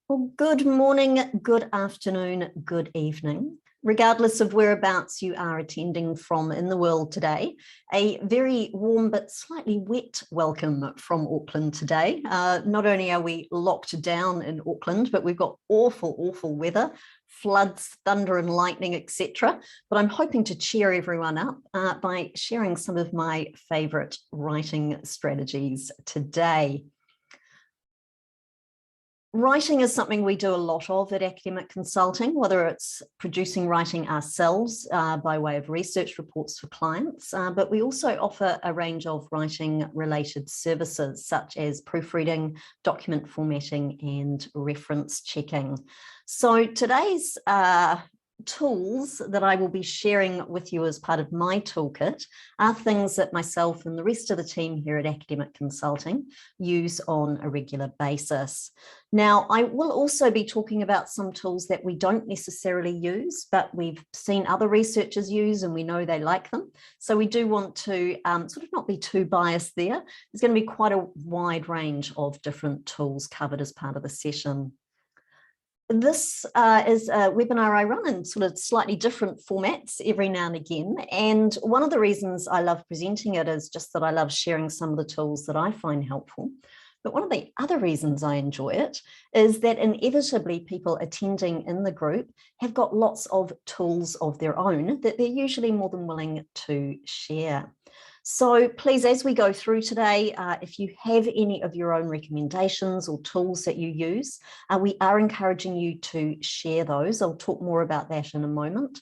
Well, good morning, good afternoon, good evening. Regardless of whereabouts you are attending from in the world today, a very warm but slightly wet welcome from Auckland today. Not only are we locked down in Auckland, but we've got awful weather, floods, thunder and lightning, etc. But I'm hoping to cheer everyone up by sharing some of my favourite writing strategies today. Writing is something we do a lot of at Academic Consulting, whether it's producing writing ourselves by way of research reports for clients, but we also offer a range of writing related services such as proofreading, document formatting and reference checking. So today's tools that I will be sharing with you as part of my toolkit are things that myself and the rest of the team here at Academic Consulting use on a regular basis. Now, I will also be talking about some tools that we don't necessarily use, but we've seen other researchers use and we know they like them. So we do want to sort of not be too biased there. There's going to be quite a wide range of different tools covered as part of the session. This is a webinar I run in sort of slightly different formats every now and again. And one of the reasons I love presenting it is just that I love sharing some of the tools that I find helpful. But one of the other reasons I enjoy it is that inevitably people attending in the group have got lots of tools of their own that they're usually more than willing to share. So please, as we go through today, if you have any of your own recommendations or tools that you use, we are encouraging you to share those. I'll talk more about that in a moment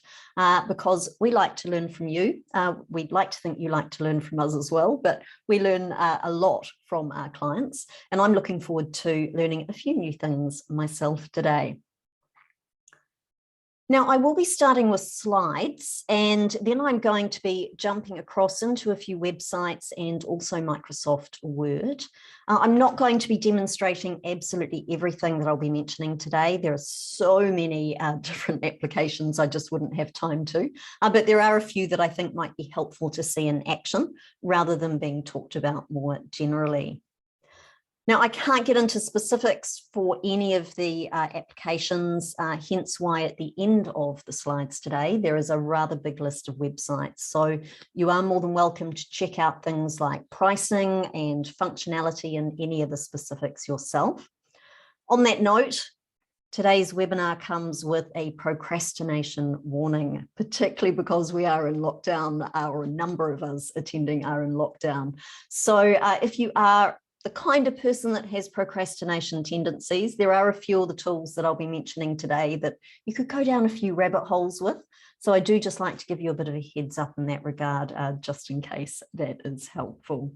because we like to learn from you. We'd like to think you like to learn from us as well, but we learn a lot from our clients. And I'm looking forward to learning a few new things myself today. Now, I will be starting with slides and then I'm going to be jumping across into a few websites and also Microsoft Word. I'm not going to be demonstrating absolutely everything that I'll be mentioning today. There are so many different applications, I just wouldn't have time to, but there are a few that I think might be helpful to see in action rather than being talked about more generally. Now, I can't get into specifics for any of the applications, hence why at the end of the slides today, there is a rather big list of websites. So you are more than welcome to check out things like pricing and functionality and any of the specifics yourself. On that note, today's webinar comes with a procrastination warning, particularly because we are in lockdown, or a number of us attending are in lockdown. So if you are the kind of person that has procrastination tendencies, there are a few of the tools that I'll be mentioning today that you could go down a few rabbit holes with. So I do just like to give you a bit of a heads up in that regard, just in case that is helpful.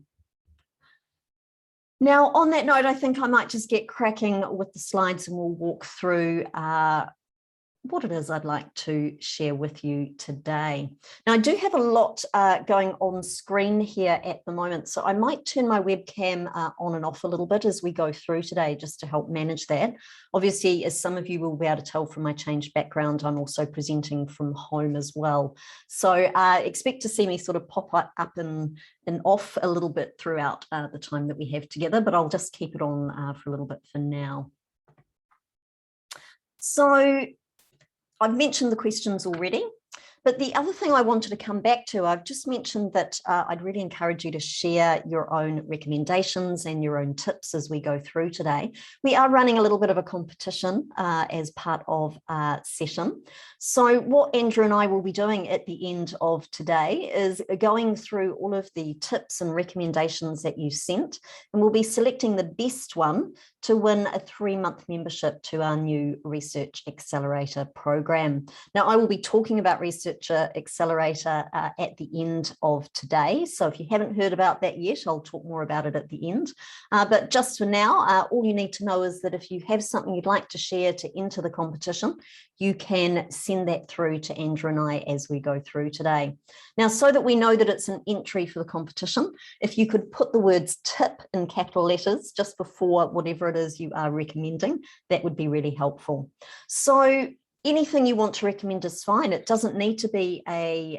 Now, on that note, I think I might just get cracking with the slides and we'll walk through what it is I'd like to share with you today. Now, I do have a lot going on screen here at the moment, so I might turn my webcam on and off a little bit as we go through today, just to help manage that. Obviously, as some of you will be able to tell from my changed background, I'm also presenting from home as well. So expect to see me sort of pop up and off a little bit throughout the time that we have together, but I'll just keep it on for a little bit for now. So I've mentioned the questions already, but the other thing I wanted to come back to, I've just mentioned that I'd really encourage you to share your own recommendations and your own tips as we go through today. We are running a little bit of a competition as part of our session. So what Andrew and I will be doing at the end of today is going through all of the tips and recommendations that you sent, and we'll be selecting the best one to win a 3-month membership to our new Research Accelerator program. Now, I will be talking about Research Accelerator at the end of today. So if you haven't heard about that yet, I'll talk more about it at the end. But just for now, all you need to know is that if you have something you'd like to share to enter the competition, you can send that through to Andrew and I as we go through today. Now, so that we know that it's an entry for the competition, if you could put the words tip in capital letters just before whatever it is you are recommending, that would be really helpful. So anything you want to recommend is fine. It doesn't need to be a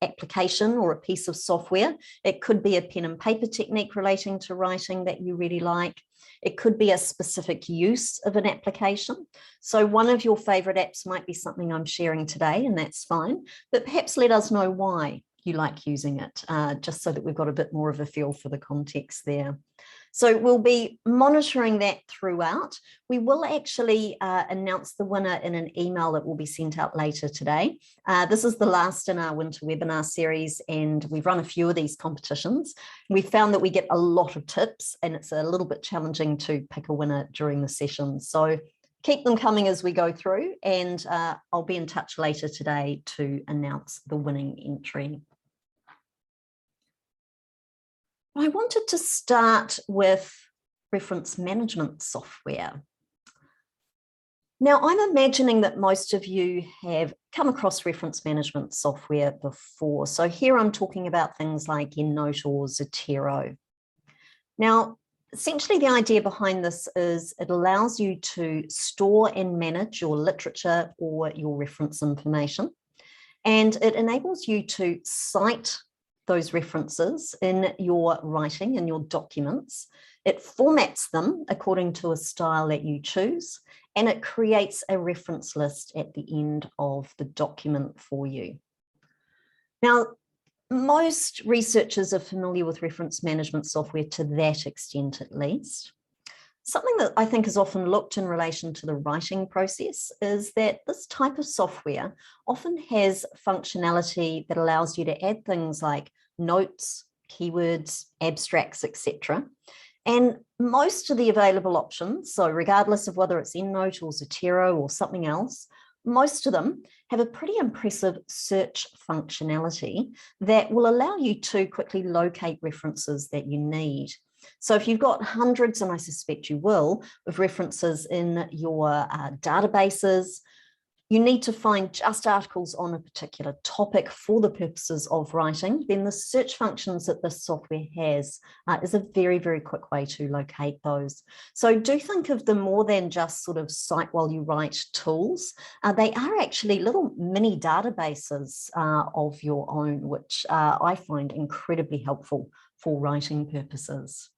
application or a piece of software. It could be a pen and paper technique relating to writing that you really like. It could be a specific use of an application. So one of your favorite apps might be something I'm sharing today, and that's fine, but perhaps let us know why you like using it, just so that we've got a bit more of a feel for the context there. So we'll be monitoring that throughout. We will actually announce the winner in an email that will be sent out later today. This is the last in our winter webinar series, and we've run a few of these competitions. We found that we get a lot of tips, and it's a little bit challenging to pick a winner during the session. So keep them coming as we go through, and I'll be in touch later today to announce the winning entry. I wanted to start with reference management software. Now, I'm imagining that most of you have come across reference management software before. So here I'm talking about things like EndNote or Zotero. Now, essentially the idea behind this is it allows you to store and manage your literature or your reference information, and it enables you to cite those references in your writing and your documents. It formats them according to a style that you choose, and it creates a reference list at the end of the document for you. Now, most researchers are familiar with reference management software to that extent, at least. Something that I think is often looked in relation to the writing process is that this type of software often has functionality that allows you to add things like notes, keywords, abstracts, etc. And most of the available options, so regardless of whether it's EndNote or Zotero or something else, most of them have a pretty impressive search functionality that will allow you to quickly locate references that you need. So if you've got hundreds, and I suspect you will, of references in your databases, you need to find just articles on a particular topic for the purposes of writing, then the search functions that this software has is a very, very quick way to locate those. So do think of them more than just sort of cite while you write tools. They are actually little mini databases of your own, which I find incredibly helpful for writing purposes.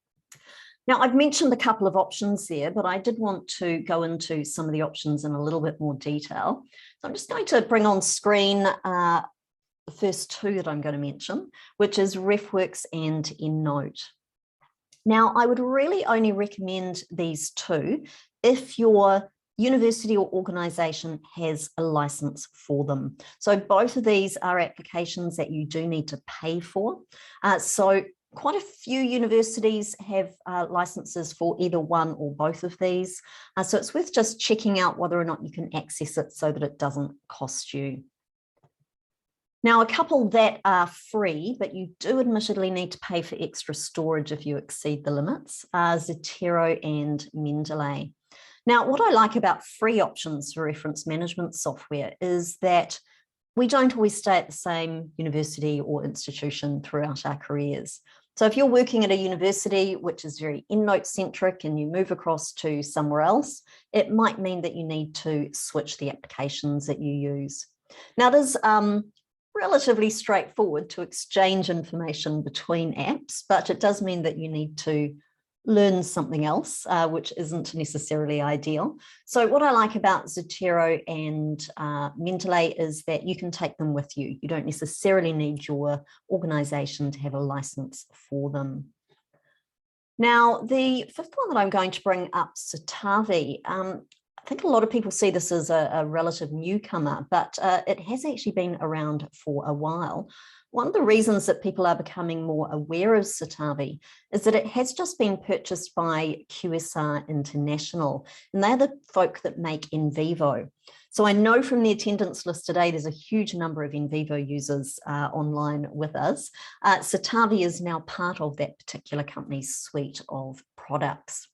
Now, I've mentioned a couple of options there, but I did want to go into some of the options in a little bit more detail. So I'm just going to bring on screen the first two that I'm going to mention, which is RefWorks and EndNote. Now, I would really only recommend these two if your university or organisation has a license for them. So both of these are applications that you do need to pay for. So quite a few universities have licenses for either one or both of these. So it's worth just checking out whether or not you can access it so that it doesn't cost you. Now, a couple that are free, but you do admittedly need to pay for extra storage if you exceed the limits, are Zotero and Mendeley. Now, what I like about free options for reference management software is that we don't always stay at the same university or institution throughout our careers. So if you're working at a university which is very EndNote centric and you move across to somewhere else, it might mean that you need to switch the applications that you use. Now, it is relatively straightforward to exchange information between apps, but it does mean that you need to learn something else, which isn't necessarily ideal. So what I like about Zotero and Mendeley is that you can take them with you. You don't necessarily need your organisation to have a license for them. Now, the fifth one that I'm going to bring up, Citavi. I think a lot of people see this as a relative newcomer, but it has actually been around for a while. One of the reasons that people are becoming more aware of Citavi is that it has just been purchased by QSR International, and they're the folk that make NVivo. So I know from the attendance list today, there's a huge number of NVivo users online with us. Citavi is now part of that particular company's suite of products.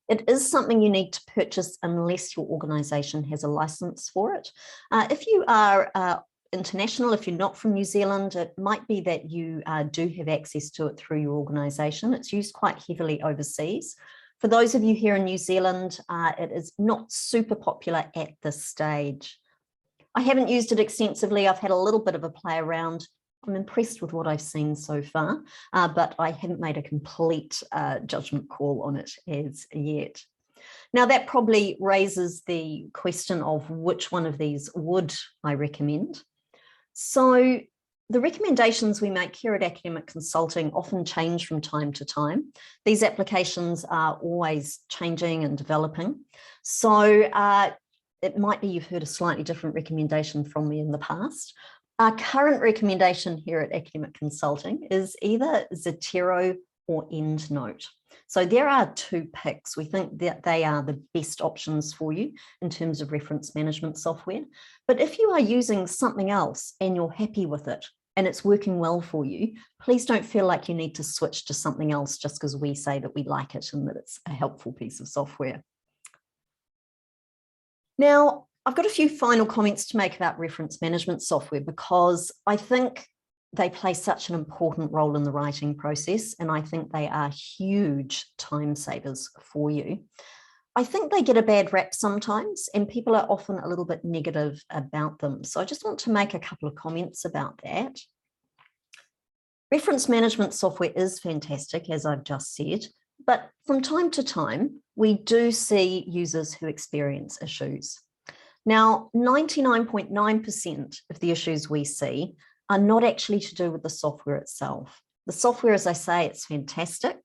It is something you need to purchase unless your organisation has a license for it. If you are international, if you're not from New Zealand, it might be that you do have access to it through your organisation. It's used quite heavily overseas. For those of you here in New Zealand, it is not super popular at this stage. I haven't used it extensively. I've had a little bit of a play around. I'm impressed with what I've seen so far, but I haven't made a complete judgment call on it as yet. Now, that probably raises the question of which one of these would I recommend. So the recommendations we make here at Academic Consulting often change from time to time. These applications are always changing and developing. So it might be you've heard a slightly different recommendation from me in the past. Our current recommendation here at Academic Consulting is either Zotero or EndNote. So there are two picks. We think that they are the best options for you in terms of reference management software. But if you are using something else and you're happy with it and it's working well for you, please don't feel like you need to switch to something else just because we say that we like it and that it's a helpful piece of software. Now, I've got a few final comments to make about reference management software because I think they play such an important role in the writing process, and I think they are huge time savers for you. I think they get a bad rap sometimes, and people are often a little bit negative about them. So I just want to make a couple of comments about that. Reference management software is fantastic, as I've just said, but from time to time, we do see users who experience issues. Now, 99.9% of the issues we see are not actually to do with the software itself. The software, as I say, it's fantastic.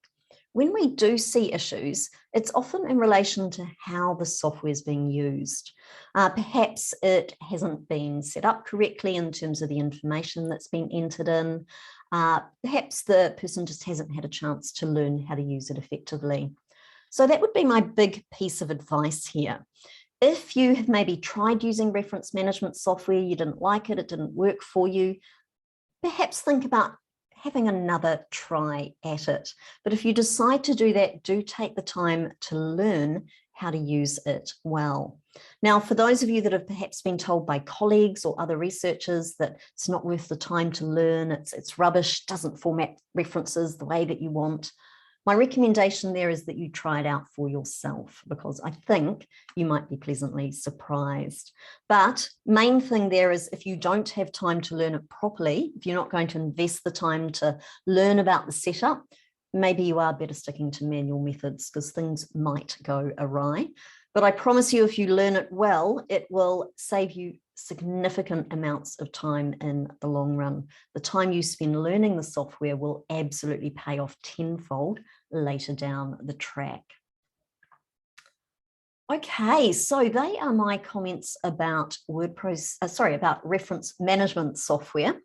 When we do see issues, it's often in relation to how the software is being used. Perhaps it hasn't been set up correctly in terms of the information that's been entered in. Perhaps the person just hasn't had a chance to learn how to use it effectively. So that would be my big piece of advice here. If you have maybe tried using reference management software, you didn't like it, it didn't work for you, perhaps think about having another try at it. But if you decide to do that, do take the time to learn how to use it well. Now, for those of you that have perhaps been told by colleagues or other researchers that it's not worth the time to learn, it's rubbish, doesn't format references the way that you want, my recommendation there is that you try it out for yourself, because I think you might be pleasantly surprised. But main thing there is if you don't have time to learn it properly, if you're not going to invest the time to learn about the setup, maybe you are better sticking to manual methods because things might go awry. But I promise you, if you learn it well, it will save you significant amounts of time in the long run. The time you spend learning the software will absolutely pay off tenfold later down the track. Okay, so they are my comments about about reference management software.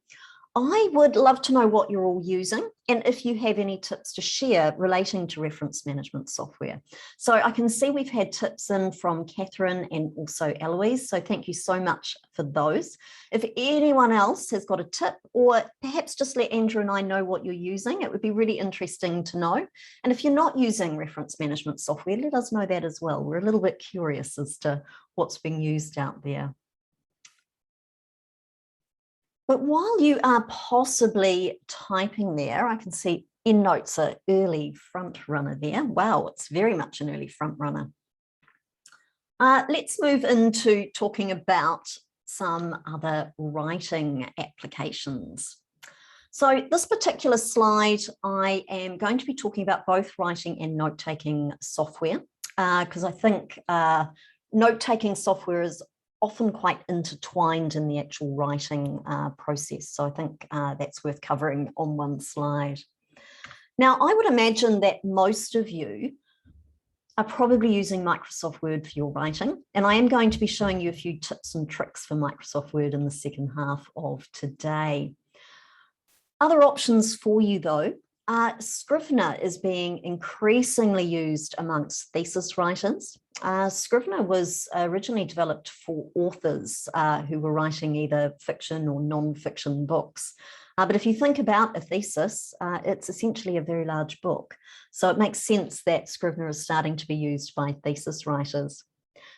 I would love to know what you're all using and if you have any tips to share relating to reference management software. So I can see we've had tips in from Catherine and also Eloise, so thank you so much for those. If anyone else has got a tip, or perhaps just let Andrew and I know what you're using, it would be really interesting to know. And if you're not using reference management software, let us know that as well. We're a little bit curious as to what's being used out there. But while you are possibly typing there, I can see EndNote's an early front runner there. Wow, it's very much an early front runner. Let's move into talking about some other writing applications. So this particular slide, I am going to be talking about both writing and note-taking software, because I think note-taking software is often quite intertwined in the actual writing process. So I think that's worth covering on one slide. Now, I would imagine that most of you are probably using Microsoft Word for your writing, and I am going to be showing you a few tips and tricks for Microsoft Word in the second half of today. Other options for you though, Scrivener is being increasingly used amongst thesis writers. Scrivener was originally developed for authors who were writing either fiction or non-fiction books. But if you think about a thesis, it's essentially a very large book. So it makes sense that Scrivener is starting to be used by thesis writers.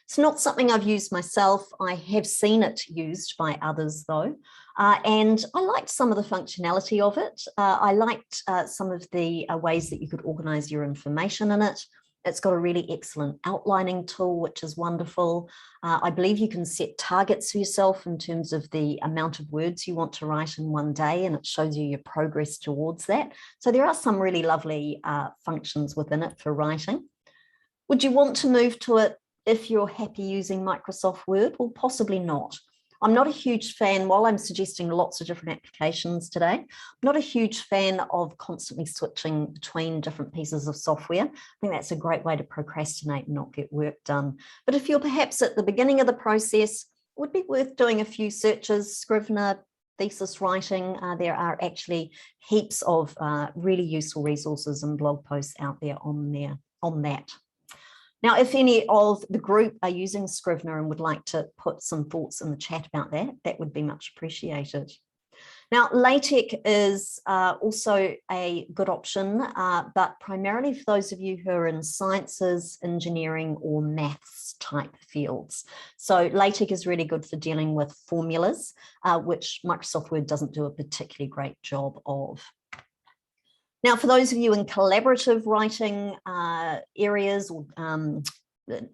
It's not something I've used myself. I have seen it used by others though. And I liked some of the functionality of it. I liked some of the ways that you could organize your information in it. It's got a really excellent outlining tool, which is wonderful. I believe you can set targets for yourself in terms of the amount of words you want to write in one day, and it shows you your progress towards that. So there are some really lovely functions within it for writing. Would you want to move to it if you're happy using Microsoft Word? Well, possibly not. I'm not a huge fan, while I'm suggesting lots of different applications today, I'm not a huge fan of constantly switching between different pieces of software. I think that's a great way to procrastinate and not get work done. But if you're perhaps at the beginning of the process, it would be worth doing a few searches. Scrivener, thesis writing, there are actually heaps of really useful resources and blog posts out there on that. Now, if any of the group are using Scrivener and would like to put some thoughts in the chat about that, that would be much appreciated. Now, LaTeX is also a good option, but primarily for those of you who are in sciences, engineering, or maths type fields. So LaTeX is really good for dealing with formulas, which Microsoft Word doesn't do a particularly great job of. Now, for those of you in collaborative writing areas or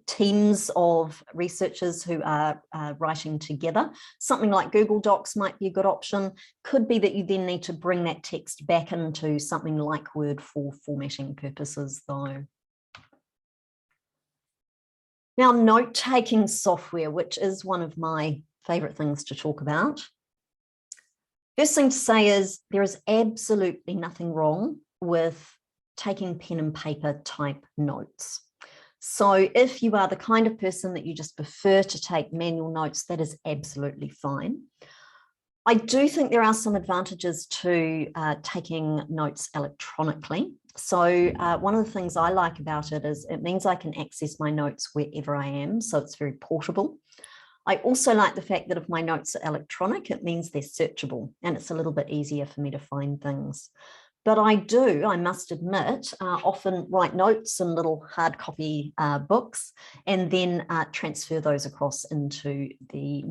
teams of researchers who are writing together, something like Google Docs might be a good option. Could be that you then need to bring that text back into something like Word for formatting purposes, though. Now, note-taking software, which is one of my favorite things to talk about. First thing to say is there is absolutely nothing wrong with taking pen and paper type notes. So if you are the kind of person that you just prefer to take manual notes, that is absolutely fine. I do think there are some advantages to taking notes electronically. So one of the things I like about it is it means I can access my notes wherever I am, so it's very portable. I also like the fact that if my notes are electronic, it means they're searchable and it's a little bit easier for me to find things. But I must admit, often write notes in little hard copy books and then transfer those across into the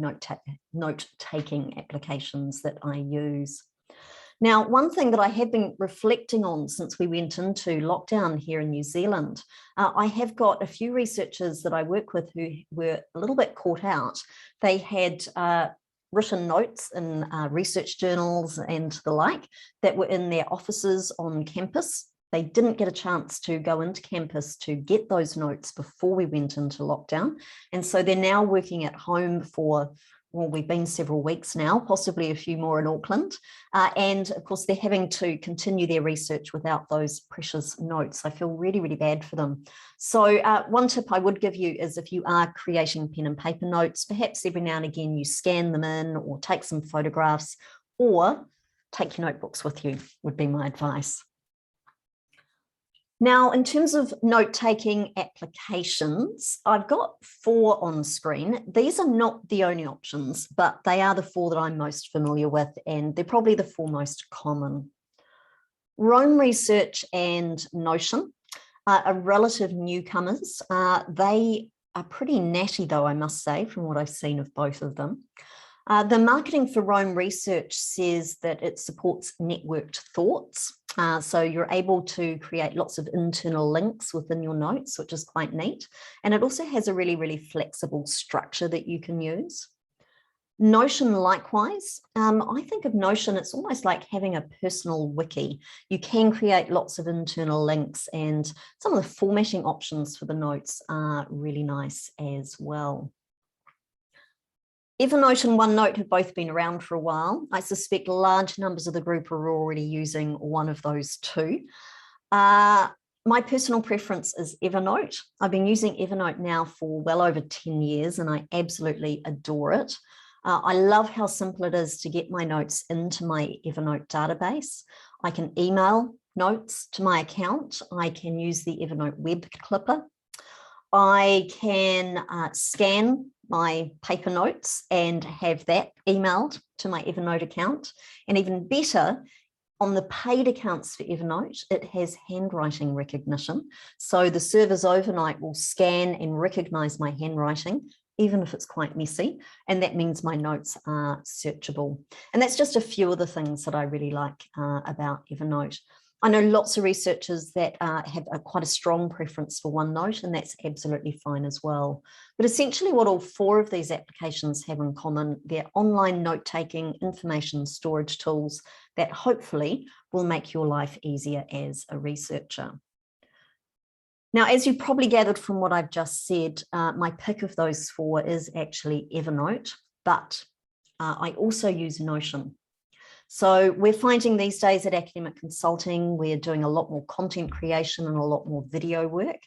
note-taking applications that I use. Now, one thing that I have been reflecting on since we went into lockdown here in New Zealand, I have got a few researchers that I work with who were a little bit caught out. They had written notes in research journals and the like that were in their offices on campus. They didn't get a chance to go into campus to get those notes before we went into lockdown. And so they're now working at home for, well, we've been several weeks now, possibly a few more in Auckland. And of course, they're having to continue their research without those precious notes. I feel really, really bad for them. So one tip I would give you is if you are creating pen and paper notes, perhaps every now and again you scan them in or take some photographs or take your notebooks with you would be my advice. Now, in terms of note-taking applications, I've got 4 on screen. These are not the only options, but they are the 4 that I'm most familiar with, and they're probably the 4 most common. Roam Research and Notion are relative newcomers. They are pretty natty, though, I must say, from what I've seen of both of them. The marketing for Roam Research says that it supports networked thoughts. So you're able to create lots of internal links within your notes, which is quite neat. And it also has a really, really flexible structure that you can use. Notion likewise. I think of Notion, it's almost like having a personal wiki. You can create lots of internal links and some of the formatting options for the notes are really nice as well. Evernote and OneNote have both been around for a while. I suspect large numbers of the group are already using one of those two. My personal preference is Evernote. I've been using Evernote now for well over 10 years and I absolutely adore it. I love how simple it is to get my notes into my Evernote database. I can email notes to my account. I can use the Evernote web clipper. I can scan my paper notes and have that emailed to my Evernote account. And even better, on the paid accounts for Evernote, it has handwriting recognition. So the servers overnight will scan and recognize my handwriting, even if it's quite messy. And that means my notes are searchable. And that's just a few of the things that I really like about Evernote. I know lots of researchers that have quite a strong preference for OneNote, and that's absolutely fine as well. But essentially what all 4 of these applications have in common, they're online note-taking information storage tools that hopefully will make your life easier as a researcher. Now, as you probably gathered from what I've just said, my pick of those 4 is actually Evernote, but I also use Notion. So we're finding these days at Academic Consulting, we're doing a lot more content creation and a lot more video work.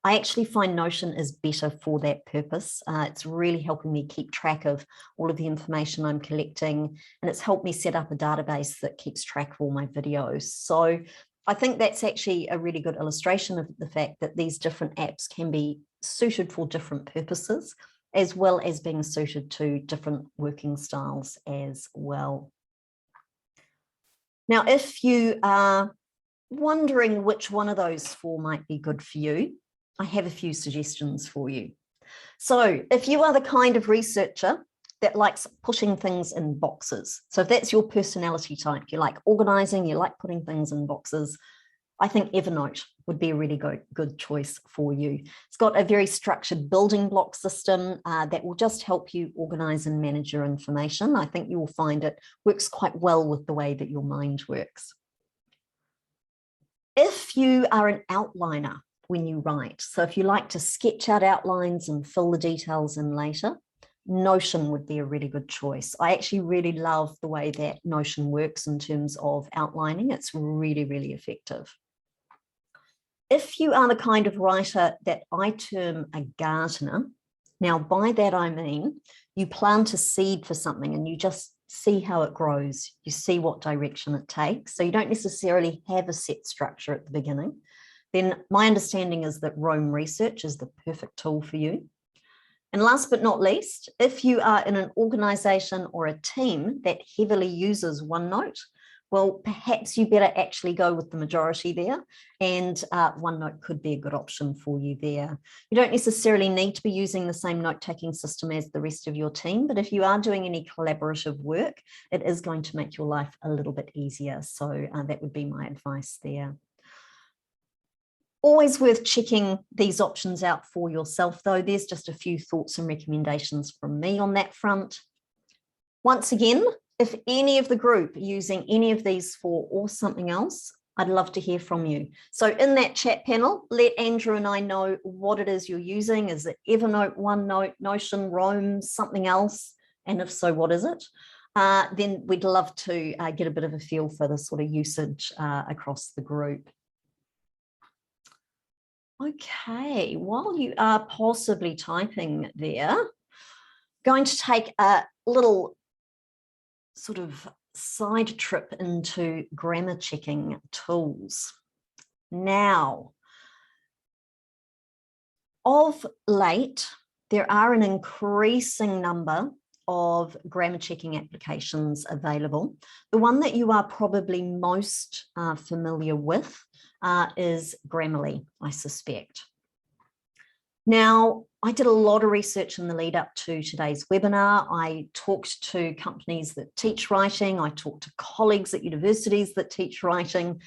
I actually find Notion is better for that purpose. It's really helping me keep track of all of the information I'm collecting, and it's helped me set up a database that keeps track of all my videos. So I think that's actually a really good illustration of the fact that these different apps can be suited for different purposes, as well as being suited to different working styles as well. Now, if you are wondering which one of those 4 might be good for you, I have a few suggestions for you. So if you are the kind of researcher that likes pushing things in boxes, so if that's your personality type, you like organizing, you like putting things in boxes, I think Evernote would be a really good choice for you. It's got a very structured building block system that will just help you organize and manage your information. I think you will find it works quite well with the way that your mind works. If you are an outliner when you write, so if you like to sketch out outlines and fill the details in later, Notion would be a really good choice. I actually really love the way that Notion works in terms of outlining. It's really, really effective. If you are the kind of writer that I term a gardener, now by that I mean you plant a seed for something and you just see how it grows. You see what direction it takes. So you don't necessarily have a set structure at the beginning. Then my understanding is that Roam Research is the perfect tool for you. And last but not least, if you are in an organization or a team that heavily uses OneNote, well, perhaps you better actually go with the majority there, and OneNote could be a good option for you there. You don't necessarily need to be using the same note-taking system as the rest of your team, but if you are doing any collaborative work, it is going to make your life a little bit easier. So that would be my advice there. Always worth checking these options out for yourself, though. There's just a few thoughts and recommendations from me on that front. Once again, if any of the group are using any of these 4 or something else, I'd love to hear from you. So in that chat panel, let Andrew and I know what it is you're using. Is it Evernote, OneNote, Notion, Roam, something else? And if so, what is it? Then we'd love to get a bit of a feel for the sort of usage across the group. Okay, while you are possibly typing there, going to take a little sort of side trip into grammar checking tools. Now, of late, there are an increasing number of grammar checking applications available. The one that you are probably most familiar with is Grammarly, I suspect. Now, I did a lot of research in the lead up to today's webinar. I talked to companies that teach writing. I talked to colleagues at universities that teach writing.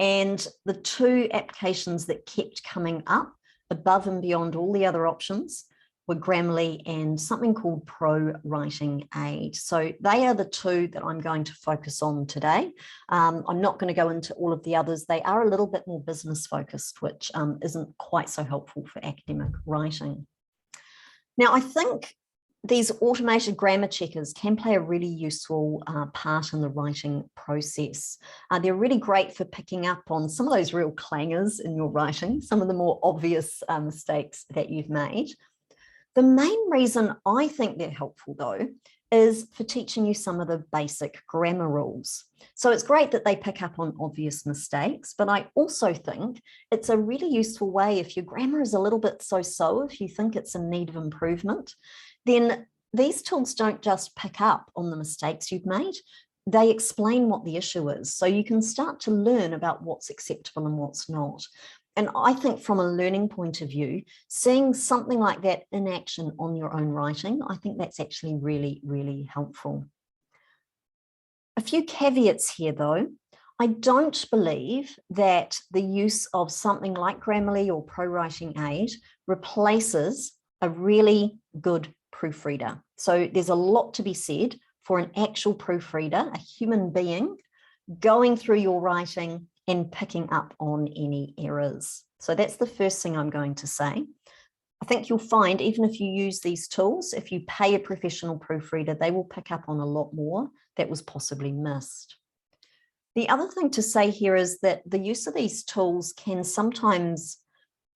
And the 2 applications that kept coming up above and beyond all the other options were Grammarly and something called Pro Writing Aid. So they are the 2 that I'm going to focus on today. I'm not going to go into all of the others. They are a little bit more business focused, which isn't quite so helpful for academic writing. Now, I think these automated grammar checkers can play a really useful part in the writing process. They're really great for picking up on some of those real clangers in your writing, some of the more obvious mistakes that you've made. The main reason I think they're helpful, though, is for teaching you some of the basic grammar rules. So it's great that they pick up on obvious mistakes, but I also think it's a really useful way if your grammar is a little bit so-so, if you think it's in need of improvement, then these tools don't just pick up on the mistakes you've made, they explain what the issue is. So you can start to learn about what's acceptable and what's not. And I think from a learning point of view, seeing something like that in action on your own writing, I think that's actually really, really helpful. A few caveats here, though. I don't believe that the use of something like Grammarly or ProWriting Aid replaces a really good proofreader. So there's a lot to be said for an actual proofreader, a human being, going through your writing and picking up on any errors. So that's the first thing I'm going to say. I think you'll find, even if you use these tools, if you pay a professional proofreader, they will pick up on a lot more that was possibly missed. The other thing to say here is that the use of these tools can sometimes,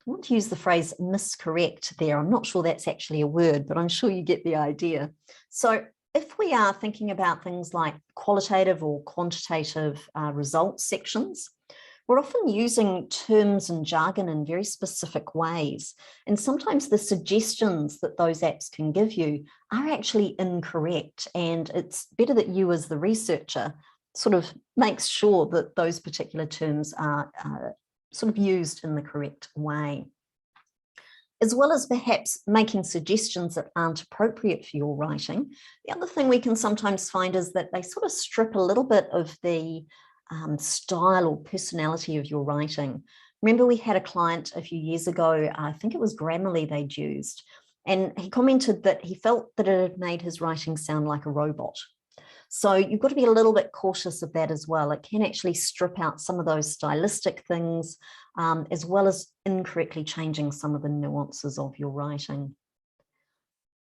I want to use the phrase miscorrect there. I'm not sure that's actually a word, but I'm sure you get the idea. So if we are thinking about things like qualitative or quantitative results sections, we're often using terms and jargon in very specific ways. And sometimes the suggestions that those apps can give you are actually incorrect. And it's better that you as the researcher sort of makes sure that those particular terms are sort of used in the correct way. As well as perhaps making suggestions that aren't appropriate for your writing, the other thing we can sometimes find is that they sort of strip a little bit of the style or personality of your writing. Remember, we had a client a few years ago, I think it was Grammarly they'd used, and he commented that he felt that it had made his writing sound like a robot. So you've got to be a little bit cautious of that as well. It can actually strip out some of those stylistic things, as well as incorrectly changing some of the nuances of your writing.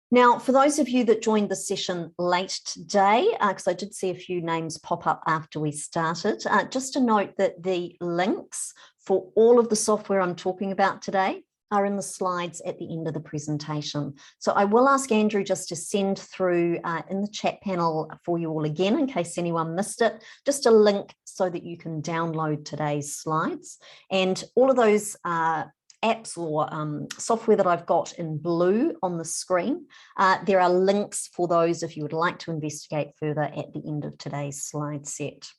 Now, for those of you that joined the session late today, because I did see a few names pop up after we started, just to note that the links for all of the software I'm talking about today are in the slides at the end of the presentation. So I will ask Andrew just to send through in the chat panel for you all again, in case anyone missed it, just a link so that you can download today's slides. And all of those apps or software that I've got in blue on the screen, there are links for those if you would like to investigate further at the end of today's slide set.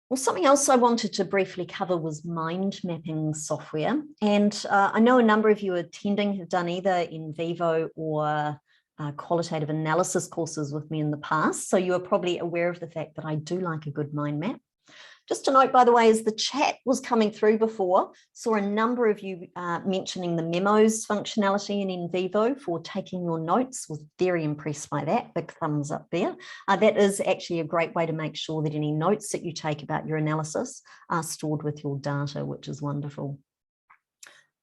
Well, something else I wanted to briefly cover was mind mapping software. And I know a number of you attending have done either in vivo or qualitative analysis courses with me in the past. So you are probably aware of the fact that I do like a good mind map. Just a note, by the way, as the chat was coming through before, saw a number of you mentioning the memos functionality in vivo for taking your notes. Was very impressed by that. Big thumbs up there. That is actually a great way to make sure that any notes that you take about your analysis are stored with your data, which is wonderful.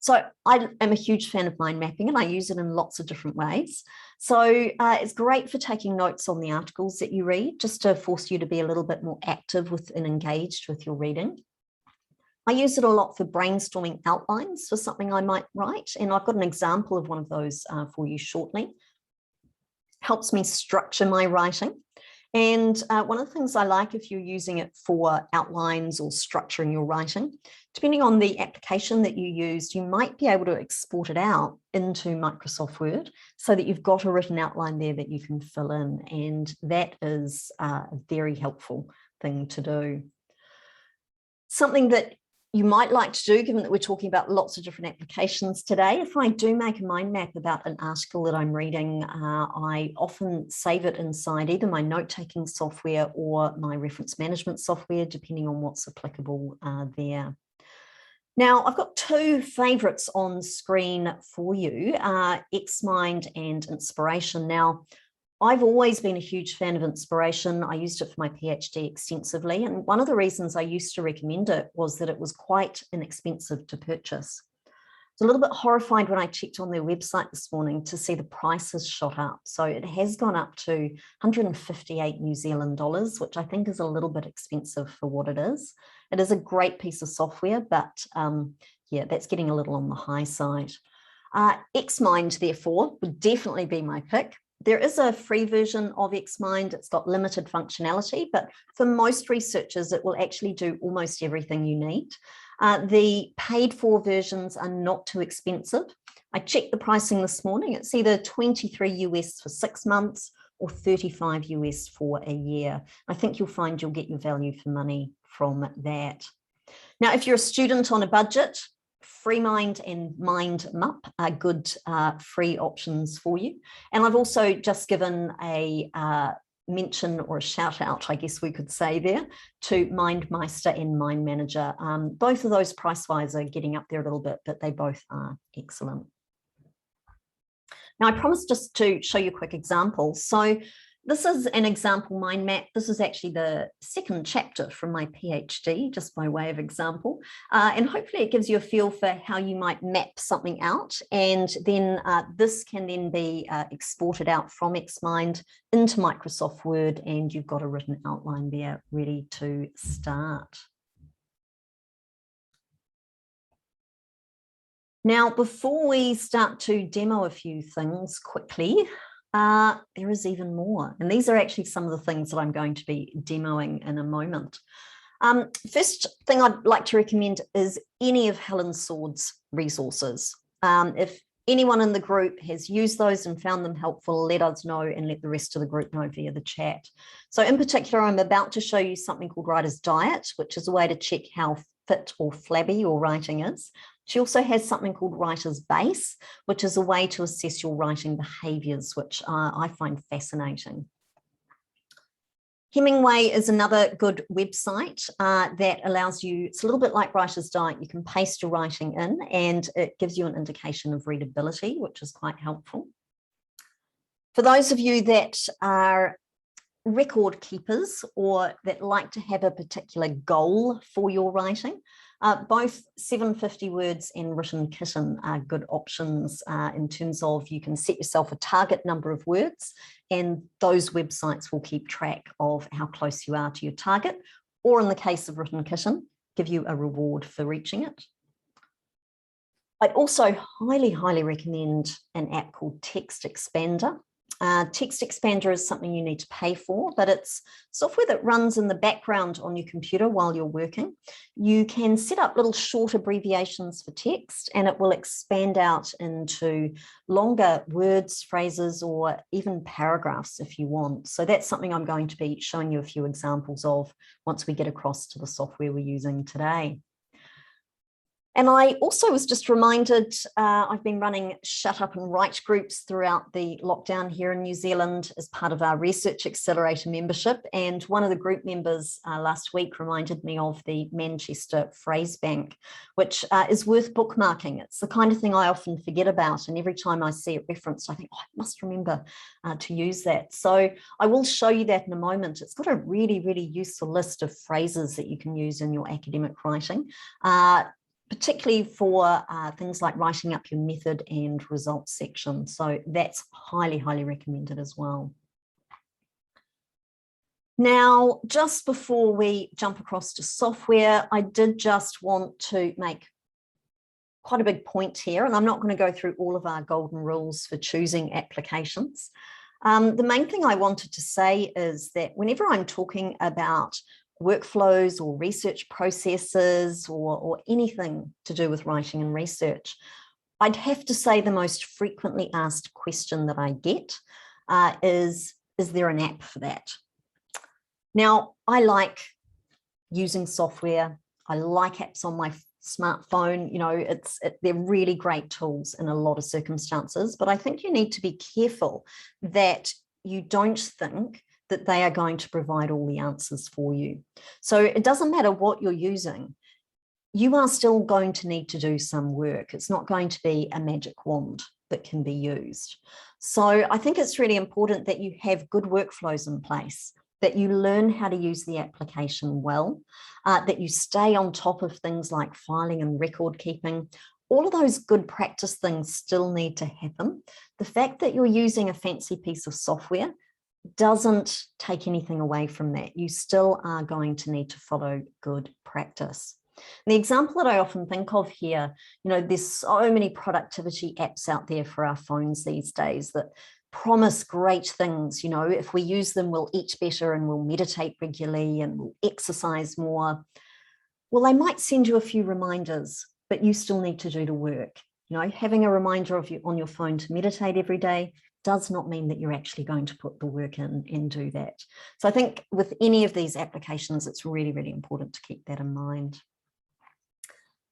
So I am a huge fan of mind mapping and I use it in lots of different ways. So it's great for taking notes on the articles that you read, just to force you to be a little bit more active with and engaged with your reading. I use it a lot for brainstorming outlines for something I might write. And I've got an example of one of those for you shortly. Helps me structure my writing. And one of the things I like if you're using it for outlines or structuring your writing, depending on the application that you used, you might be able to export it out into Microsoft Word so that you've got a written outline there that you can fill in. And that is a very helpful thing to do. Something that you might like to do, given that we're talking about lots of different applications today, if I do make a mind map about an article that I'm reading, I often save it inside either my note-taking software or my reference management software, depending on what's applicable there. Now, I've got two favourites on screen for you, Xmind and Inspiration. Now, I've always been a huge fan of Inspiration. I used it for my PhD extensively. And one of the reasons I used to recommend it was that it was quite inexpensive to purchase. I was a little bit horrified when I checked on their website this morning to see the prices shot up. So it has gone up to 158 New Zealand dollars, which I think is a little bit expensive for what it is. It is a great piece of software, but yeah, that's getting a little on the high side. Xmind, therefore, would definitely be my pick. There is a free version of Xmind. It's got limited functionality, but for most researchers, it will actually do almost everything you need. The paid for versions are not too expensive. I checked the pricing this morning. It's either 23 US for 6 months or 35 US for a year. I think you'll find you'll get your value for money from that. Now, if you're a student on a budget, FreeMind and MindMup are good free options for you. And I've also just given a mention or a shout out, I guess we could say there, to MindMeister and Mind Manager. Both of those price-wise are getting up there a little bit, but they both are excellent. Now, I promised just to show you a quick example. So this is an example mind map. This is actually the second chapter from my PhD, just by way of example. And hopefully it gives you a feel for how you might map something out. And then this can then be exported out from Xmind into Microsoft Word, and you've got a written outline there ready to start. Now, before we start to demo a few things quickly, there is even more. And these are actually some of the things that I'm going to be demoing in a moment. First thing I'd like to recommend is any of Helen Sword's resources. If anyone in the group has used those and found them helpful, let us know and let the rest of the group know via the chat. So in particular, I'm about to show you something called Writer's Diet, which is a way to check how fit or flabby your writing is. She also has something called Writer's Base, which is a way to assess your writing behaviours, which I find fascinating. Hemingway is another good website that allows you, it's a little bit like Writer's Diet, you can paste your writing in and it gives you an indication of readability, which is quite helpful. For those of you that are record keepers or that like to have a particular goal for your writing, both 750 Words and Written Kitten are good options in terms of you can set yourself a target number of words and those websites will keep track of how close you are to your target, or in the case of Written Kitten, give you a reward for reaching it. I'd also highly recommend an app called Text Expander. Text Expander is something you need to pay for, but it's software that runs in the background on your computer while you're working. You can set up little short abbreviations for text and it will expand out into longer words, phrases, or even paragraphs if you want. So that's something I'm going to be showing you a few examples of once we get across to the software we're using today. And I also was just reminded, I've been running Shut Up and Write groups throughout the lockdown here in New Zealand as part of our Research Accelerator membership. And one of the group members last week reminded me of the Manchester Phrase Bank, which is worth bookmarking. It's the kind of thing I often forget about. And every time I see it referenced, I think, oh, I must remember to use that. So I will show you that in a moment. It's got a really useful list of phrases that you can use in your academic writing. Particularly for things like writing up your method and results section. So that's highly recommended as well. Now, just before we jump across to software, I did just want to make quite a big point here, and I'm not going to go through all of our golden rules for choosing applications. The main thing I wanted to say is that whenever I'm talking about workflows or research processes or anything to do with writing and research, I'd have to say the most frequently asked question that I get is there an app for that? Now, I like using software. I like apps on my smartphone. You know, they're really great tools in a lot of circumstances, but I think you need to be careful that you don't think that they are going to provide all the answers for you. So it doesn't matter what you're using, you are still going to need to do some work. It's not going to be a magic wand that can be used. So I think it's really important that you have good workflows in place, that you learn how to use the application well, that you stay on top of things like filing and record keeping. All of those good practice things still need to happen. The fact that you're using a fancy piece of software doesn't take anything away from that. You still are going to need to follow good practice. And the example that I often think of here, you know, there's so many productivity apps out there for our phones these days that promise great things. You know, if we use them, we'll eat better and we'll meditate regularly and we'll exercise more. Well, they might send you a few reminders, but you still need to do the work. You know, having a reminder of you on your phone to meditate every day does not mean that you're actually going to put the work in and do that. So I think with any of these applications, it's really important to keep that in mind.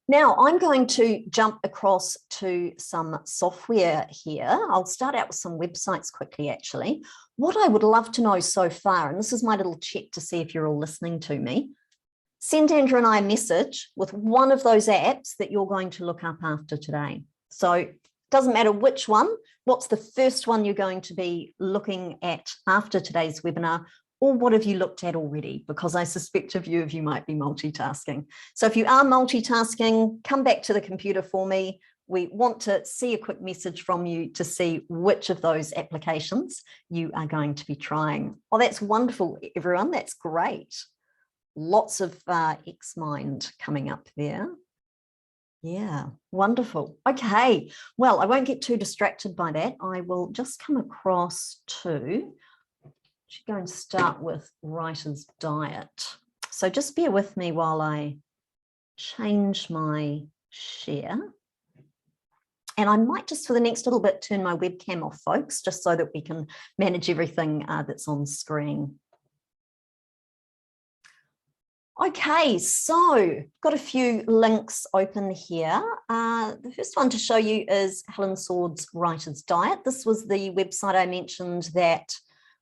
Now I'm going to jump across to some software here. I'll start out with some websites quickly, actually. What I would love to know so far, and this is my little check to see if you're all listening to me, send Andrew and I a message with one of those apps that you're going to look up after today. So it doesn't matter which one, what's the first one you're going to be looking at after today's webinar, or what have you looked at already? Because I suspect a few of you might be multitasking. So if you are multitasking, come back to the computer for me. We want to see a quick message from you to see which of those applications you are going to be trying. Oh, that's wonderful, everyone. That's great. Lots of Xmind coming up there. Yeah, wonderful. Okay, well, I won't get too distracted by that. I will just come across to, should go and start with Writer's Diet. So just bear with me while I change my share. And I might just for the next little bit turn my webcam off, folks, just so that we can manage everything that's on screen. Okay, so got a few links open here. The first one to show you is Helen Sword's Writer's Diet. This was the website I mentioned that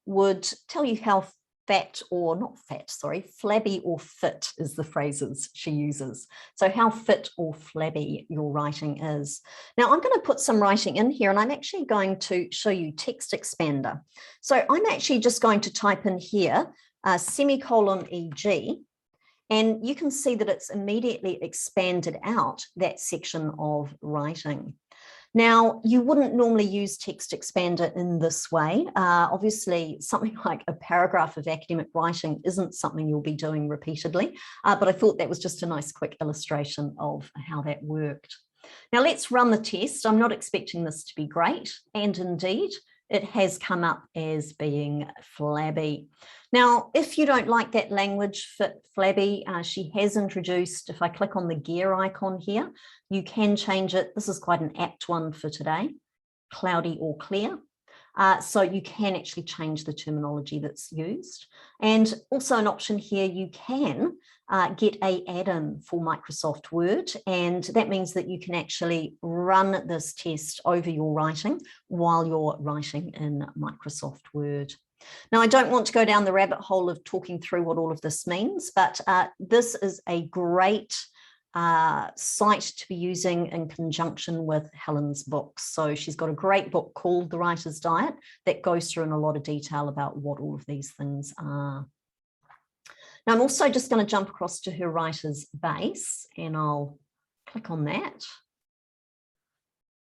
would tell you how fat or not fat, sorry, flabby or fit is the phrases she uses. So how fit or flabby your writing is. Now I'm going to put some writing in here and I'm actually going to show you Text Expander. So I'm actually just going to type in here semicolon EG. And you can see that it's immediately expanded out that section of writing. Now, you wouldn't normally use Text Expander in this way. Obviously, something like a paragraph of academic writing isn't something you'll be doing repeatedly, but I thought that was just a nice quick illustration of how that worked. Now, let's run the test. I'm not expecting this to be great, and indeed, it has come up as being flabby. Now, if you don't like that language, fit, flabby, she has introduced, if I click on the gear icon here, you can change it. This is quite an apt one for today, cloudy or clear. So you can actually change the terminology that's used. And also an option here, you can get an add-in for Microsoft Word. And that means that you can actually run this test over your writing while you're writing in Microsoft Word. Now, I don't want to go down the rabbit hole of talking through what all of this means, but this is a great site to be using in conjunction with Helen's books. So she's got a great book called The Writer's Diet that goes through in a lot of detail about what all of these things are. Now, I'm also just going to jump across to her writer's base and I'll click on that.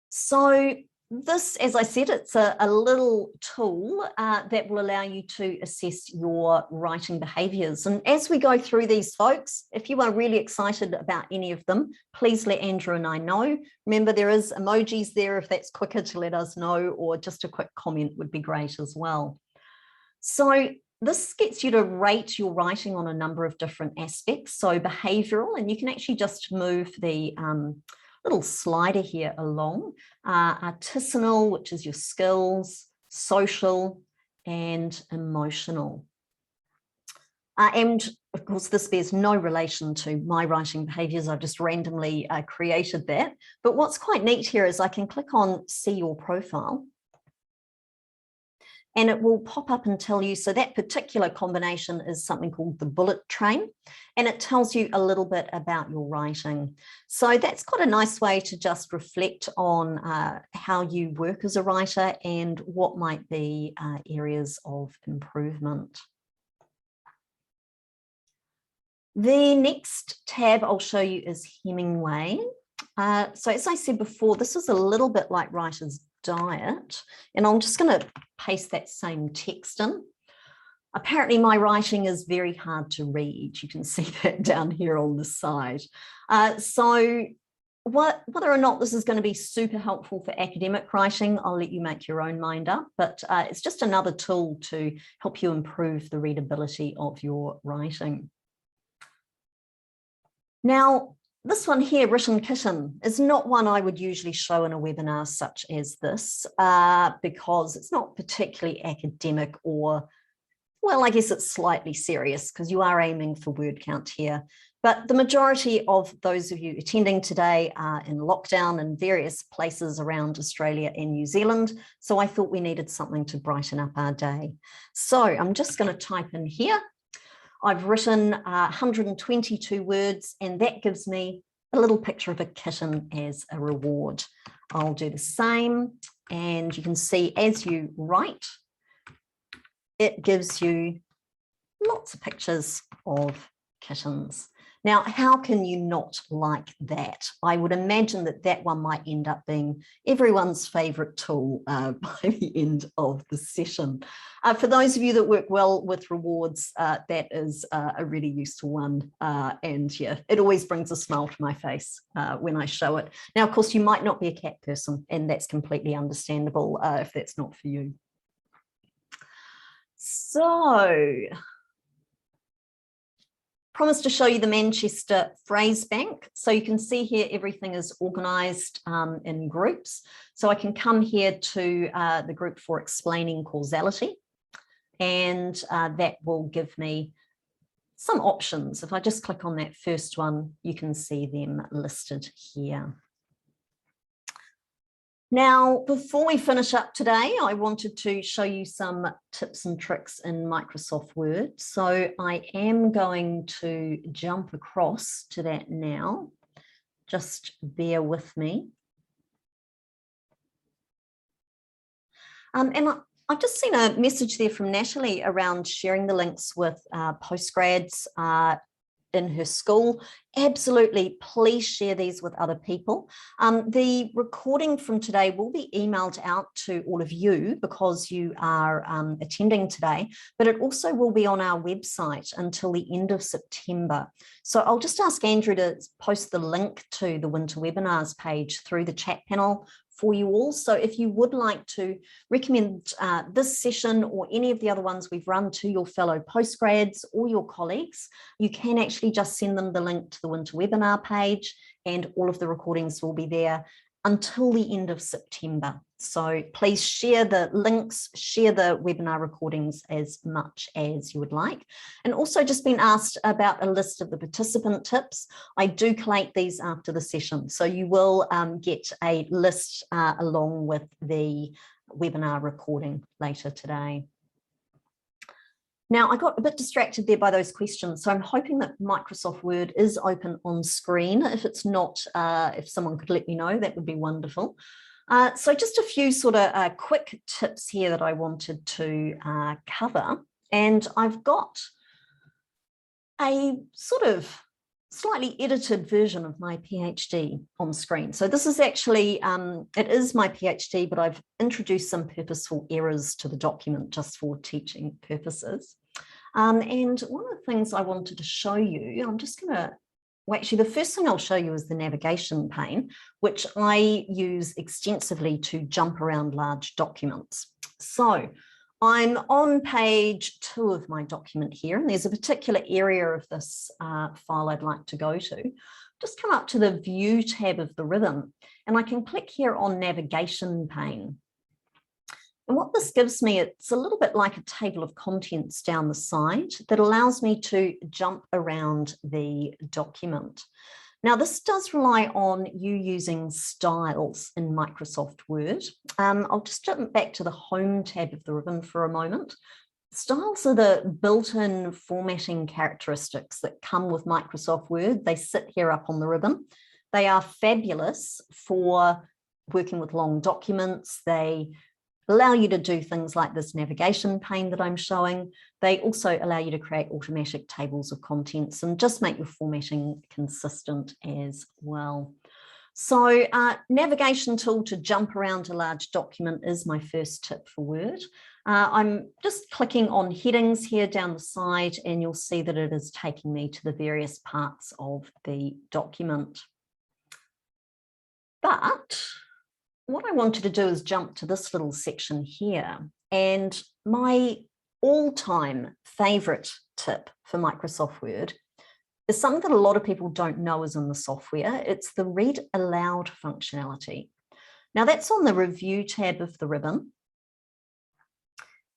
So this, as I said, it's a little tool that will allow you to assess your writing behaviours. And as we go through these, folks, if you are really excited about any of them, please let Andrew and I know. Remember, there is emojis there if that's quicker to let us know, or just a quick comment would be great as well. So this gets you to rate your writing on a number of different aspects. So behavioural, and you can actually just move the little slider here along, artisanal, which is your skills, social, and emotional. And of course, this bears no relation to my writing behaviours. I've just randomly created that. But what's quite neat here is I can click on See Your Profile, and it will pop up and tell you, so that particular combination is something called the bullet train, and it tells you a little bit about your writing. So that's quite a nice way to just reflect on how you work as a writer and what might be areas of improvement. The next tab I'll show you is Hemingway. So as I said before, this is a little bit like Writer's Diet, and I'm just going to paste that same text in. Apparently my writing is very hard to read. You can see that down here on the side. So whether or not this is going to be super helpful for academic writing, I'll let you make your own mind up, but it's just another tool to help you improve the readability of your writing. Now, this one here, Written Kitten, is not one I would usually show in a webinar such as this because it's not particularly academic or Well, I guess it's slightly serious because you are aiming for word count here. But the majority of those of you attending today are in lockdown in various places around Australia and New Zealand. So I thought we needed something to brighten up our day. So I'm just going to type in here. I've written 122 words, and that gives me a little picture of a kitten as a reward. I'll do the same, and you can see as you write, it gives you lots of pictures of kittens. Now, how can you not like that? I would imagine that that one might end up being everyone's favourite tool by the end of the session. For those of you that work well with rewards, that is a really useful one. And yeah, it always brings a smile to my face when I show it. Now, of course, you might not be a cat person, and that's completely understandable if that's not for you. So, promised to show you the Manchester phrase bank. So you can see here everything is organised in groups. So I can come here to the group for explaining causality, and that will give me some options. If I just click on that first one, you can see them listed here. Now, before we finish up today, I wanted to show you some tips and tricks in Microsoft Word. So I am going to jump across to that now. Just bear with me. And I've just seen a message there from Natalie around sharing the links with postgrads in her school. Absolutely, please share these with other people. The recording from today will be emailed out to all of you because you are attending today, but it also will be on our website until the end of September. So I'll just ask Andrew to post the link to the winter webinars page through the chat panel for you all. So if you would like to recommend this session or any of the other ones we've run to your fellow postgrads or your colleagues, you can actually just send them the link to the winter webinar page, and all of the recordings will be there until the end of September. So please share the links, share the webinar recordings as much as you would like. And also just been asked about a list of the participant tips. I do collate these after the session, so you will get a list along with the webinar recording later today. Now, I got a bit distracted there by those questions, so I'm hoping that Microsoft Word is open on screen. If it's not, if someone could let me know, that would be wonderful. So just a few sort of quick tips here that I wanted to cover. And I've got a sort of slightly edited version of my PhD on screen. So this is actually, it is my PhD, but I've introduced some purposeful errors to the document just for teaching purposes. And one of the things I wanted to show you, I'm just going to, well, actually, the first thing I'll show you is the navigation pane, which I use extensively to jump around large documents. So I'm on page 2 of my document here, and there's a particular area of this file I'd like to go to. Just come up to the View tab of the ribbon, and I can click here on Navigation pane. And what this gives me, it's a little bit like a table of contents down the side that allows me to jump around the document. Now, this does rely on you using styles in Microsoft Word. I'll just jump back to the Home tab of the ribbon for a moment. Styles are the built-in formatting characteristics that come with Microsoft Word. They sit here up on the ribbon. They are fabulous for working with long documents. They allow you to do things like this navigation pane that I'm showing. They also allow you to create automatic tables of contents and just make your formatting consistent as well. So navigation tool to jump around a large document is my first tip for Word. I'm just clicking on headings here down the side, and you'll see that it is taking me to the various parts of the document. But what I wanted to do is jump to this little section here, and my all-time favorite tip for Microsoft Word is something that a lot of people don't know is in the software. It's the read aloud functionality. Now that's on the Review tab of the ribbon.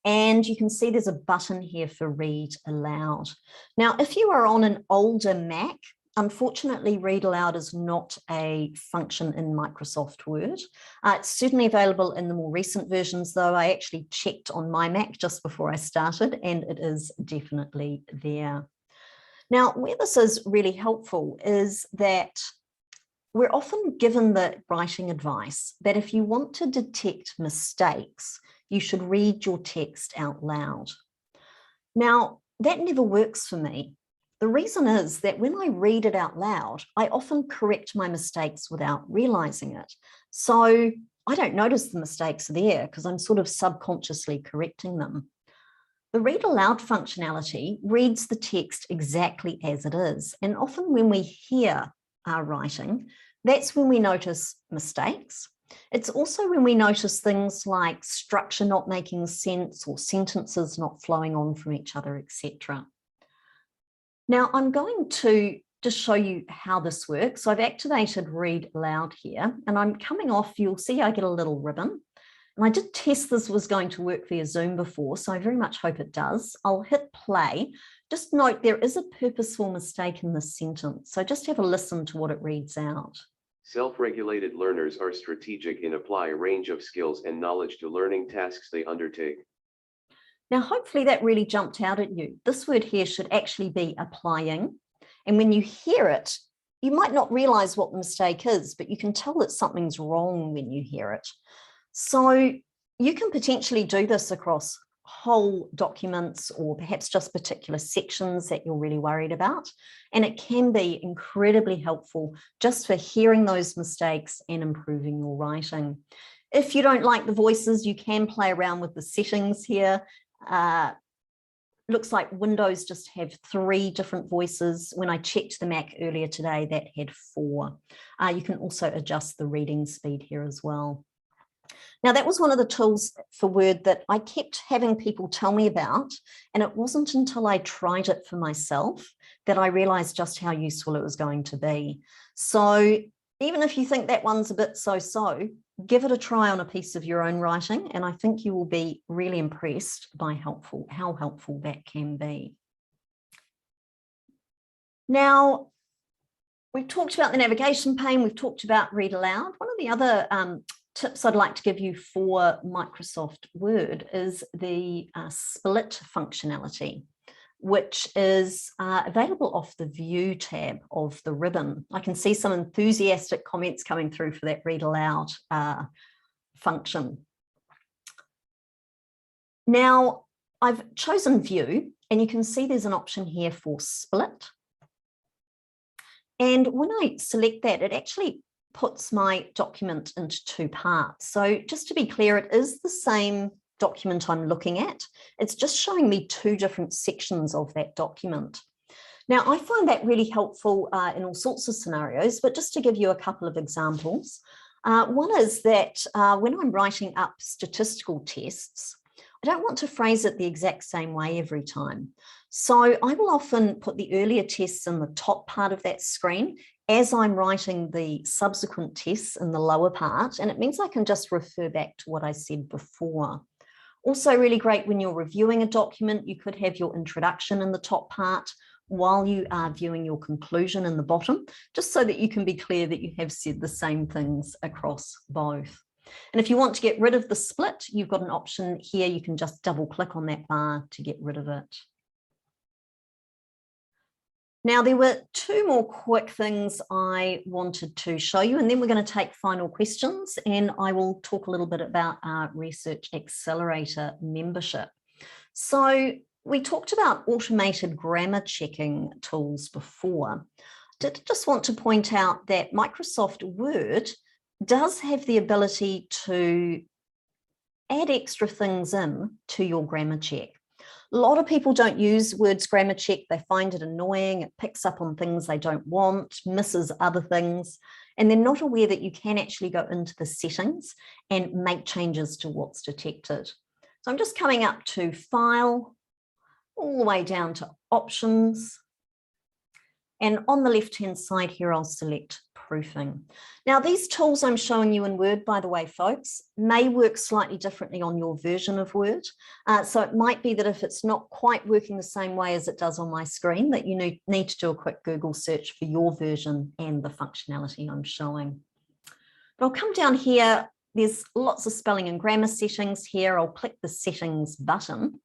And you can see there's a button here for read aloud. Now, if you are on an older Mac, unfortunately, read aloud is not a function in Microsoft Word. It's certainly available in the more recent versions, though. I actually checked on my Mac just before I started, and it is definitely there. Now, where this is really helpful is that we're often given the writing advice that if you want to detect mistakes, you should read your text out loud. Now, that never works for me. The reason is that when I read it out loud, I often correct my mistakes without realizing it. So I don't notice the mistakes there because I'm sort of subconsciously correcting them. The read aloud functionality reads the text exactly as it is. And often when we hear our writing, that's when we notice mistakes. It's also when we notice things like structure not making sense or sentences not flowing on from each other, etc. Now, I'm going to just show you how this works. So I've activated read aloud here, and I'm coming off, you'll see I get a little ribbon. And I did test this was going to work via Zoom before, so I very much hope it does. I'll hit play. Just note there is a purposeful mistake in this sentence, so just have a listen to what it reads out. Self-regulated learners are strategic and apply a range of skills and knowledge to learning tasks they undertake. Now, hopefully that really jumped out at you. This word here should actually be applying. And when you hear it, you might not realize what the mistake is, but you can tell that something's wrong when you hear it. So you can potentially do this across whole documents or perhaps just particular sections that you're really worried about. And it can be incredibly helpful just for hearing those mistakes and improving your writing. If you don't like the voices, you can play around with the settings here. Looks like Windows just have 3 different voices. When I checked the Mac earlier today, that had 4. You can also adjust the reading speed here as well. Now, that was one of the tools for Word that I kept having people tell me about, and it wasn't until I tried it for myself that I realized just how useful it was going to be. So even if you think that one's a bit so-so, give it a try on a piece of your own writing, and I think you will be really impressed by how helpful that can be. Now, we've talked about the navigation pane, we've talked about read aloud. One of the other tips I'd like to give you for Microsoft Word is the split functionality, which is available off the View tab of the ribbon. I can see some enthusiastic comments coming through for that read aloud function. Now, I've chosen View, and you can see there's an option here for split. And when I select that, it actually puts my document into 2 parts. So just to be clear, it is the same document I'm looking at. It's just showing me 2 different sections of that document. Now, I find that really helpful in all sorts of scenarios, but just to give you a couple of examples. One is that when I'm writing up statistical tests, I don't want to phrase it the exact same way every time. So I will often put the earlier tests in the top part of that screen as I'm writing the subsequent tests in the lower part, and it means I can just refer back to what I said before. Also really great when you're reviewing a document, you could have your introduction in the top part while you are viewing your conclusion in the bottom, just so that you can be clear that you have said the same things across both. And if you want to get rid of the split, you've got an option here. You can just double click on that bar to get rid of it. Now, there were 2 more quick things I wanted to show you, and then we're going to take final questions, and I will talk a little bit about our Research Accelerator membership. So we talked about automated grammar checking tools before. I did just want to point out that Microsoft Word does have the ability to add extra things in to your grammar check. A lot of people don't use Word's grammar check. They find it annoying. It picks up on things they don't want, misses other things, and they're not aware that you can actually go into the settings and make changes to what's detected. So I'm just coming up to File, all the way down to Options. And on the left-hand side here, I'll select proofing. Now, these tools I'm showing you in Word, by the way, folks, may work slightly differently on your version of Word. So it might be that if it's not quite working the same way as it does on my screen, that you need to do a quick Google search for your version and the functionality I'm showing. But I'll come down here. There's lots of spelling and grammar settings here. I'll click the settings button.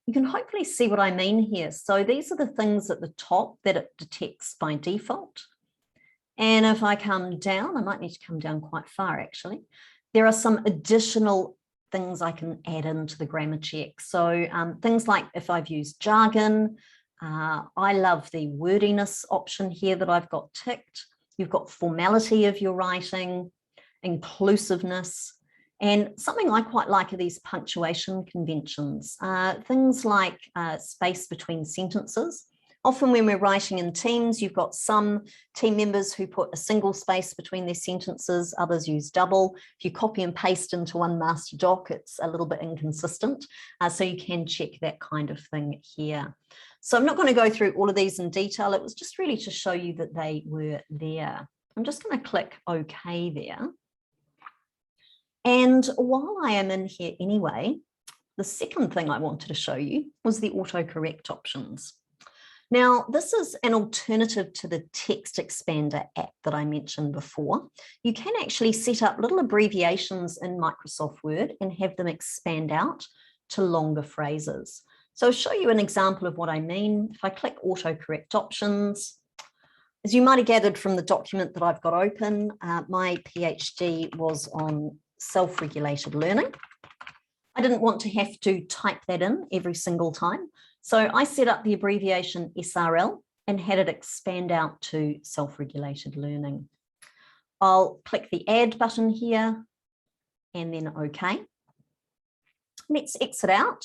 You can hopefully see what I mean here. So these are the things at the top that it detects by default. And if I come down, I might need to come down quite far actually. There are some additional things I can add into the grammar check. So things like if I've used jargon, I love the wordiness option here that I've got ticked. You've got formality of your writing, inclusiveness, and something I quite like are these punctuation conventions, things like space between sentences. Often when we're writing in teams, you've got some team members who put a single space between their sentences, others use double. If you copy and paste into one master doc, it's a little bit inconsistent. So you can check that kind of thing here. So I'm not going to go through all of these in detail. It was just really to show you that they were there. I'm just going to click OK there. And while I am in here anyway, the second thing I wanted to show you was the autocorrect options. Now, this is an alternative to the text expander app that I mentioned before. You can actually set up little abbreviations in Microsoft Word and have them expand out to longer phrases. So I'll show you an example of what I mean. If I click autocorrect options, as you might have gathered from the document that I've got open, my PhD was on self-regulated learning. I didn't want to have to type that in every single time. So I set up the abbreviation SRL and had it expand out to self-regulated learning. I'll click the add button here and then OK. Let's exit out.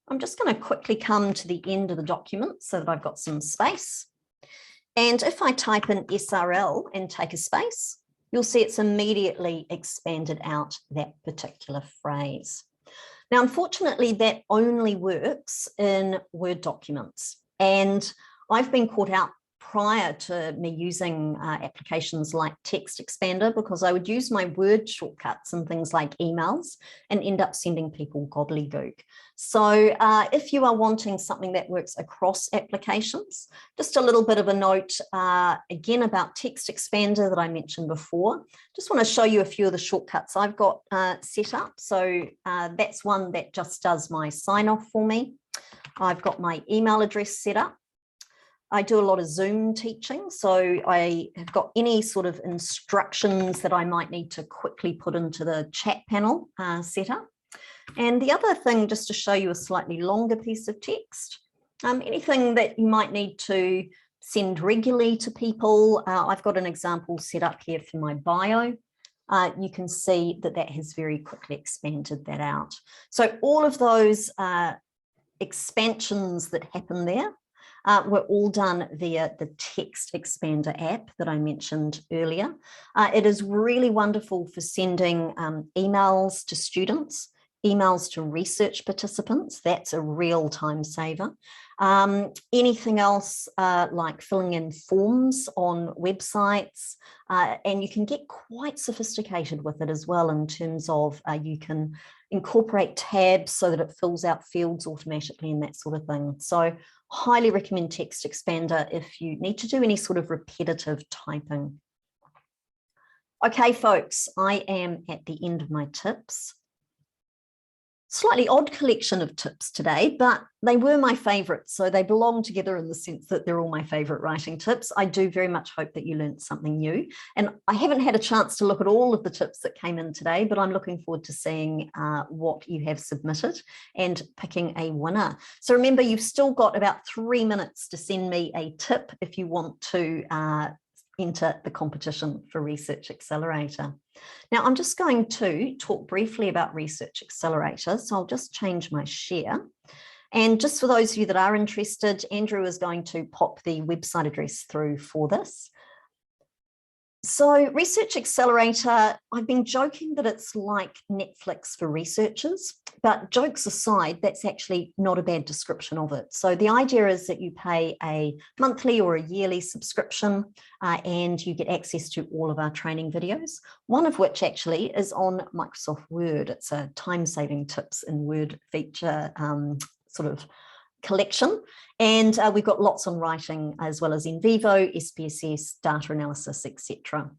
I'm just going to quickly come to the end of the document so that I've got some space. And if I type in SRL and take a space, you'll see it's immediately expanded out that particular phrase. Now, unfortunately, that only works in Word documents. And I've been caught out prior to me using applications like Text Expander because I would use my Word shortcuts and things like emails and end up sending people gobbledygook. So if you are wanting something that works across applications, just a little bit of a note again about Text Expander that I mentioned before. Just want to show you a few of the shortcuts I've got set up. So that's one that just does my sign off for me. I've got my email address set up. I do a lot of Zoom teaching, so I have got any sort of instructions that I might need to quickly put into the chat panel set up. And the other thing, just to show you a slightly longer piece of text, anything that you might need to send regularly to people. I've got an example set up here for my bio. You can see that that has very quickly expanded that out. So all of those expansions that happen there were all done via the Text Expander app that I mentioned earlier. It is really wonderful for sending emails to students, emails to research participants. That's a real time saver. Anything else like filling in forms on websites, and you can get quite sophisticated with it as well in terms of you can incorporate tabs so that it fills out fields automatically and that sort of thing. So highly recommend Text Expander if you need to do any sort of repetitive typing. Okay, folks, I am at the end of my tips. Slightly odd collection of tips today, but they were my favorites. So they belong together in the sense that they're all my favorite writing tips. I do very much hope that you learned something new. And I haven't had a chance to look at all of the tips that came in today, but I'm looking forward to seeing what you have submitted and picking a winner. So remember, you've still got about 3 minutes to send me a tip if you want to enter the competition for Research Accelerator. Now, I'm just going to talk briefly about Research Accelerator. So I'll just change my share. And just for those of you that are interested, Andrew is going to pop the website address through for this. So Research Accelerator, I've been joking that it's like Netflix for researchers, but jokes aside, that's actually not a bad description of it. So the idea is that you pay a monthly or a yearly subscription and you get access to all of our training videos, one of which actually is on Microsoft Word. It's a time-saving tips in Word feature sort of collection. And we've got lots on writing as well as in vivo, SPSS, data analysis, etc.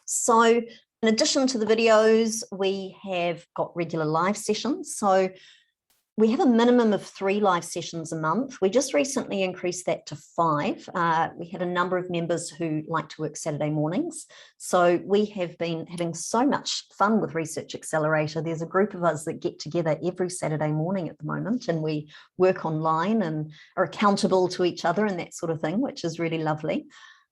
So in addition to the videos, we have got regular live sessions. So we have a minimum of 3 live sessions a month. We just recently increased that to 5. We had a number of members who like to work Saturday mornings. So we have been having so much fun with Research Accelerator. There's a group of us that get together every Saturday morning at the moment, and we work online and are accountable to each other and that sort of thing, which is really lovely.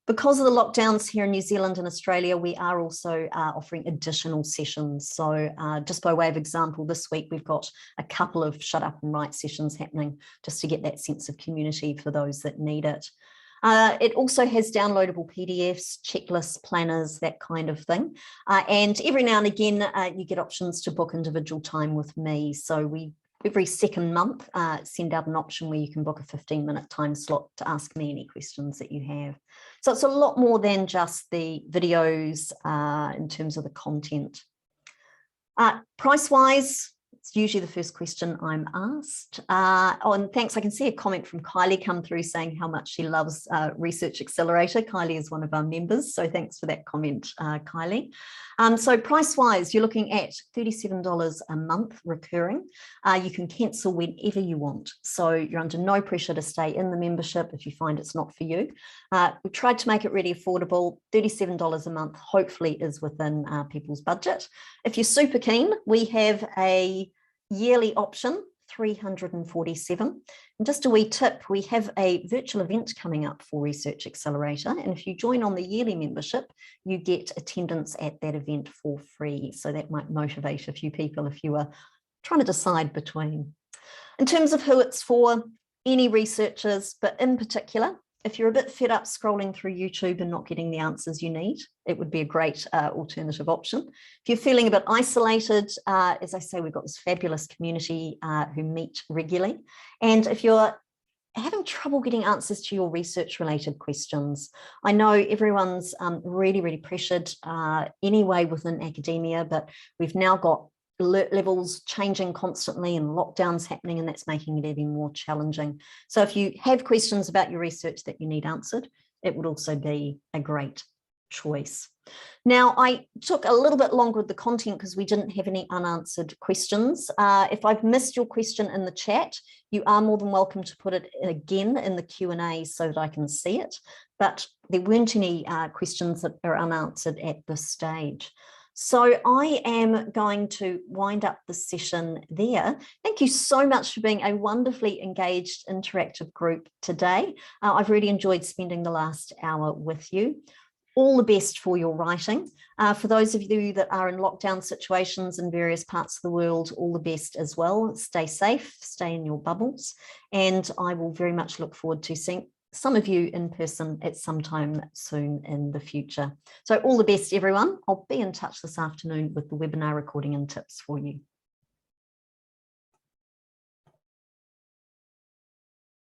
Because of the lockdowns here in New Zealand and Australia, we are also offering additional sessions. So just by way of example, this week we've got a couple of shut up and write sessions happening just to get that sense of community for those that need it. It also has downloadable PDFs, checklists, planners, that kind of thing. And every now and again, you get options to book individual time with me. So we every second month, send out an option where you can book a 15-minute time slot to ask me any questions that you have. So it's a lot more than just the videos in terms of the content. Price-wise, it's usually the first question I'm asked. Oh, and thanks, I can see a comment from Kylie come through saying how much she loves Research Accelerator. Kylie is one of our members, so thanks for that comment, Kylie. So price-wise, you're looking at $37 a month recurring. You can cancel whenever you want, so you're under no pressure to stay in the membership if you find it's not for you. We tried to make it really affordable. $37 a month hopefully is within people's budget. If you're super keen, we have a yearly option, $347. And just a wee tip, we have a virtual event coming up for Research Accelerator. And if you join on the yearly membership, you get attendance at that event for free. So that might motivate a few people if you are trying to decide between. In terms of who it's for, any researchers, but in particular, if you're a bit fed up scrolling through YouTube and not getting the answers you need, it would be a great alternative option. If you're feeling a bit isolated, as I say, we've got this fabulous community who meet regularly. And if you're having trouble getting answers to your research-related questions, I know everyone's really, really pressured anyway within academia, but we've now got alert levels changing constantly and lockdowns happening, and that's making it even more challenging. So if you have questions about your research that you need answered, it would also be a great choice. Now, I took a little bit longer with the content because we didn't have any unanswered questions. If I've missed your question in the chat, you are more than welcome to put it again in the Q&A so that I can see it. But there weren't any questions that are unanswered at this stage. So I am going to wind up the session there. Thank you so much for being a wonderfully engaged, interactive group today. I've really enjoyed spending the last hour with you. All the best for your writing. For those of you that are in lockdown situations in various parts of the world, all the best as well. Stay safe, stay in your bubbles, and I will very much look forward to seeing some of you in person at some time soon in the future. So all the best, everyone. I'll be in touch this afternoon with the webinar recording and tips for you.